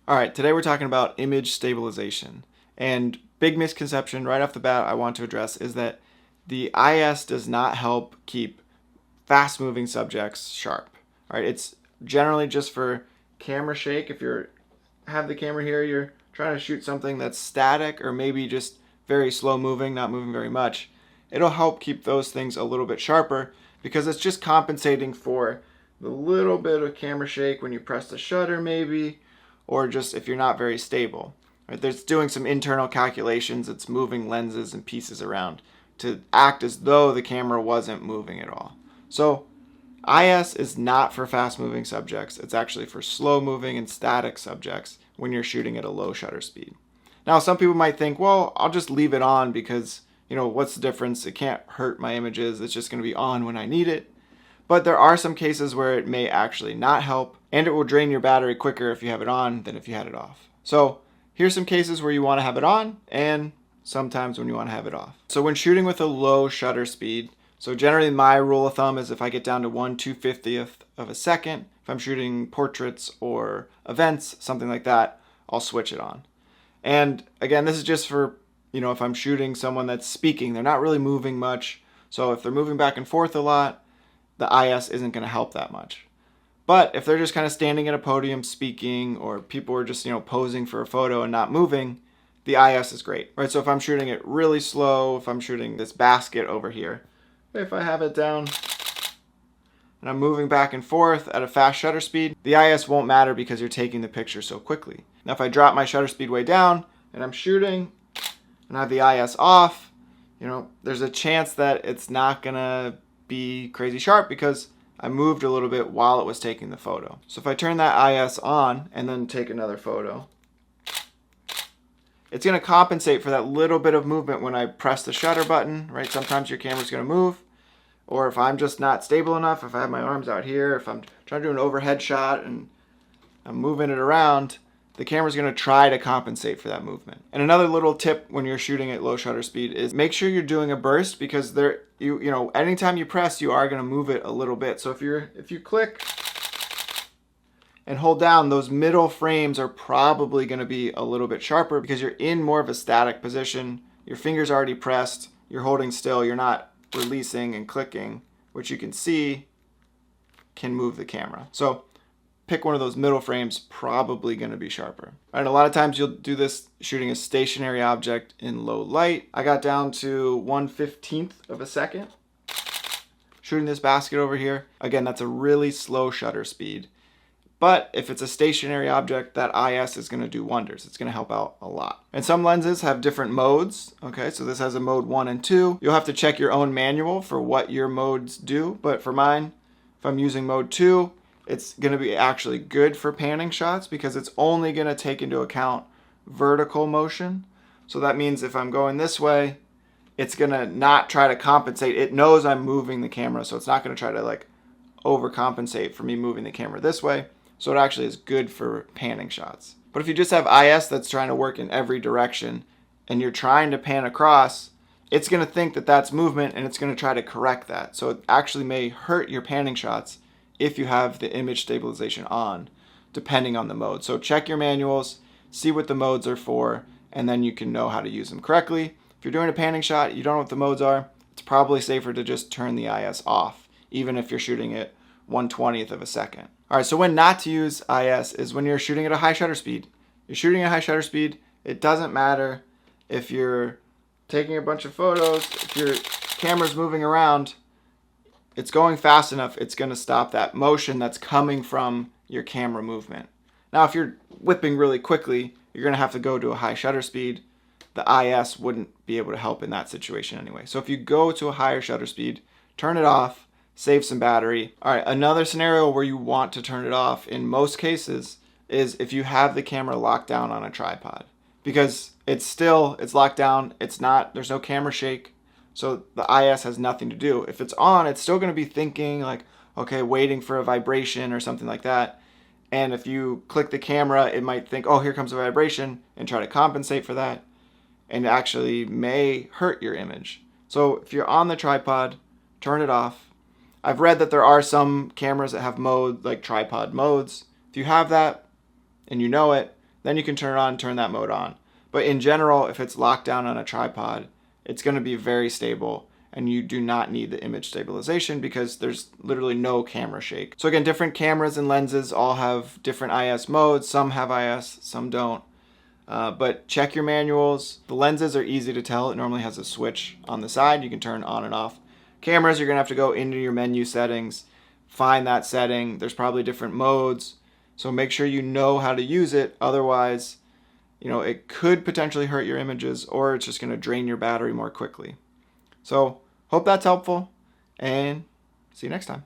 All right, today we're talking about image stabilization. And big misconception right off the bat I want to address is that the IS does not help keep fast moving subjects sharp. All right, it's generally just for camera shake. If you have the camera here, you're trying to shoot something that's static or maybe just very slow moving, not moving very much. It'll help keep those things a little bit sharper because it's just compensating for the little bit of camera shake when you press the shutter maybe, or just if you're not very stable. Right? There's doing some internal calculations. It's moving lenses and pieces around to act as though the camera wasn't moving at all. So IS is not for fast moving subjects. It's actually for slow moving and static subjects when you're shooting at a low shutter speed. Now, some people might think, well, I'll just leave it on because, what's the difference? It can't hurt my images. It's just going to be on when I need it. But there are some cases where it may actually not help, and it will drain your battery quicker if you have it on than if you had it off. So here's some cases where you want to have it on, and sometimes when you want to have it off. So when shooting with a low shutter speed, so generally my rule of thumb is if I get down to 1/250th of a second, if I'm shooting portraits or events, something like that, I'll switch it on. And again, this is just for, if I'm shooting someone that's speaking, they're not really moving much. So if they're moving back and forth a lot, the IS isn't going to help that much. But if they're just kind of standing at a podium speaking, or people are just, posing for a photo and not moving, the IS is great, right? So if I'm shooting it really slow, if I'm shooting this basket over here, if I have it down and I'm moving back and forth at a fast shutter speed, the IS won't matter because you're taking the picture so quickly. Now if I drop my shutter speed way down and I'm shooting and I have the IS off, there's a chance that it's not gonna be crazy sharp because I moved a little bit while it was taking the photo. So if I turn that IS on and then take another photo, it's going to compensate for that little bit of movement when I press the shutter button, right? Sometimes your camera's going to move, or if I'm just not stable enough, if I have my arms out here, if I'm trying to do an overhead shot and I'm moving it around, the camera's going to try to compensate for that movement. And another little tip when you're shooting at low shutter speed is make sure you're doing a burst, because anytime you press, you are going to move it a little bit. So if you click and hold down, those middle frames are probably going to be a little bit sharper because you're in more of a static position. Your finger's already pressed, you're holding still, you're not releasing and clicking, which you can see can move the camera. So pick one of those middle frames, probably going to be sharper. And a lot of times you'll do this shooting a stationary object in low light. I got down to 1/15th of a second shooting this basket over here. Again, that's a really slow shutter speed. But if it's a stationary object, that IS is going to do wonders. It's going to help out a lot. And some lenses have different modes. Okay, so this has a mode 1 and 2. You'll have to check your own manual for what your modes do. But for mine, if I'm using mode 2, it's going to be actually good for panning shots because it's only going to take into account vertical motion. So that means if I'm going this way, it's going to not try to compensate. It knows I'm moving the camera, so it's not going to try to overcompensate for me moving the camera this way. So it actually is good for panning shots. But if you just have IS that's trying to work in every direction and you're trying to pan across, it's going to think that that's movement and it's going to try to correct that. So it actually may hurt your panning shots if you have the image stabilization on, depending on the mode. So check your manuals, see what the modes are for, and then you can know how to use them correctly. If you're doing a panning shot, you don't know what the modes are, it's probably safer to just turn the IS off, even if you're shooting at 1/20th of a second. All right, so when not to use IS is when you're shooting at a high shutter speed. You're shooting at a high shutter speed, it doesn't matter if you're taking a bunch of photos, if your camera's moving around, it's going fast enough, it's going to stop that motion that's coming from your camera movement. Now, if you're whipping really quickly, you're going to have to go to a high shutter speed. The IS wouldn't be able to help in that situation anyway. So if you go to a higher shutter speed, turn it off, save some battery. All right, another scenario where you want to turn it off in most cases is if you have the camera locked down on a tripod, because it's locked down. There's no camera shake. So the IS has nothing to do. If it's on, it's still going to be thinking okay, waiting for a vibration or something like that. And if you click the camera, it might think, oh, here comes a vibration, and try to compensate for that, and actually may hurt your image. So if you're on the tripod, turn it off. I've read that there are some cameras that have modes, like tripod modes. If you have that and you know it, then you can turn it on and turn that mode on. But in general, if it's locked down on a tripod, it's going to be very stable, and you do not need the image stabilization because there's literally no camera shake. So again, different cameras and lenses all have different IS modes. Some have IS, some don't. But check your manuals. The lenses are easy to tell. It normally has a switch on the side. You can turn on and off. Cameras, you're going to have to go into your menu settings, find that setting. There's probably different modes. So make sure you know how to use it. Otherwise, it could potentially hurt your images, or it's just going to drain your battery more quickly. So hope that's helpful, and see you next time.